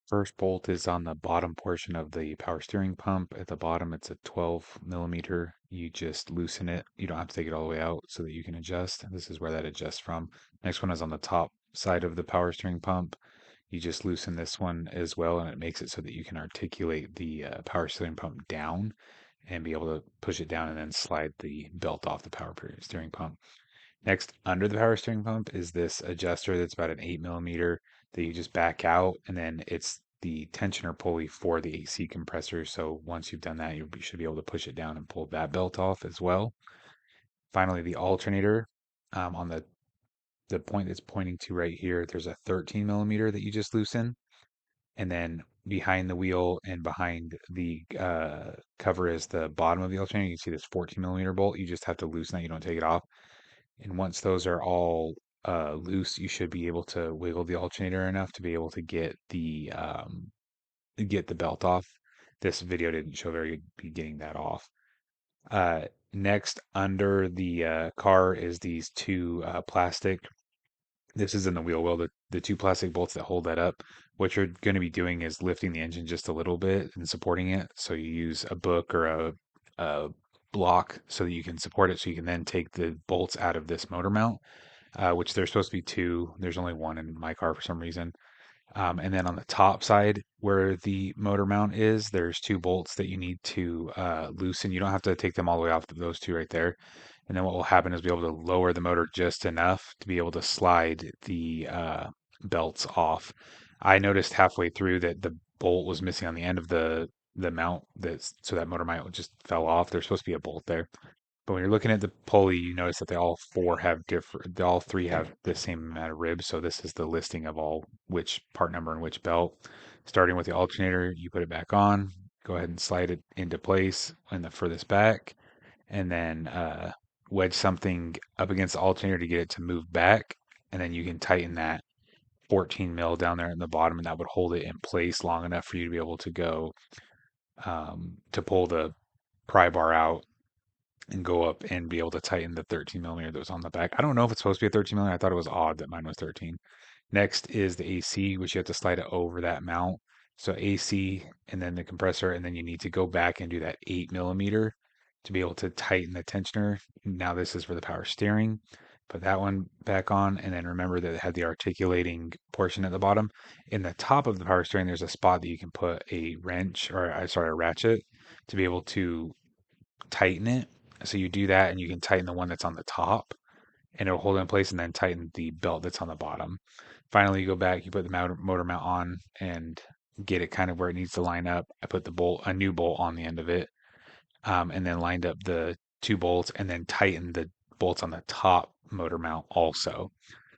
First bolt is on the bottom portion of the power steering pump. At the bottom, it's a 12 millimeter. You just loosen it. You don't have to take it all the way out so that you can adjust. This is where that adjusts from. Next one is on the top side of the power steering pump. You just loosen this one as well, and it makes it so that you can articulate the power steering pump down and be able to push it down and then slide the belt off the power steering pump. Next, under the power steering pump is this adjuster that's about an 8 millimeter that you just back out, and then it's the tensioner pulley for the AC compressor. So once you've done that, you should be able to push it down and pull that belt off as well. Finally, the alternator on the point that's pointing to right here, there's a 13 millimeter that you just loosen, and then behind the wheel and behind the cover is the bottom of the alternator. You can see this 14 millimeter bolt. You just have to loosen that. You don't take it off. And once those are all loose, you should be able to wiggle the alternator enough to be able to get the belt off. This video didn't show very good getting that off. Next, under the car is these two plastic. This is in the wheel well, the two plastic bolts that hold that up. What you're going to be doing is lifting the engine just a little bit and supporting it. So you use a book or a block so that you can support it. So you can then take the bolts out of this motor mount, which there's supposed to be two. There's only one in my car for some reason. And then on the top side where the motor mount is, there's two bolts that you need to loosen. You don't have to take them all the way off, those two right there. And then what will happen is be able to lower the motor just enough to be able to slide the belts off. I noticed halfway through that the bolt was missing on the end of the mount, so that motor mount just fell off. There's supposed to be a bolt there. But when you're looking at the pulley, you notice that all three have the same amount of ribs. So this is the listing of all which part number and which belt. Starting with the alternator, you put it back on, go ahead and slide it into place in the furthest back, and then wedge something up against the alternator to get it to move back. And then you can tighten that 14 mil down there in the bottom, and that would hold it in place long enough for you to be able to go to pull the pry bar out and go up and be able to tighten the 13 millimeter that was on the back. I don't know if it's supposed to be a 13 millimeter. I thought it was odd that mine was 13. Next is the AC, which you have to slide it over that mount. So AC and then the compressor, and then you need to go back and do that 8 millimeter to be able to tighten the tensioner. Now this is for the power steering. Put that one back on, and then remember that it had the articulating portion at the bottom. In the top of the power steering, there's a spot that you can put a wrench or sorry, a ratchet to be able to tighten it. So you do that and you can tighten the one that's on the top and it'll hold it in place and then tighten the belt that's on the bottom. Finally, you go back, you put the motor mount on and get it kind of where it needs to line up. I put a new bolt on the end of it, and then lined up the two bolts and then tighten the bolts on the top motor mount also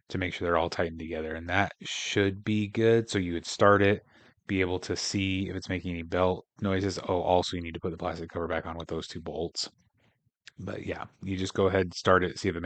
to make sure they're all tightened together. And that should be good. So you would start it, be able to see if it's making any belt noises. Oh, also you need to put the plastic cover back on with those two bolts. But yeah, you just go ahead, start it, see if it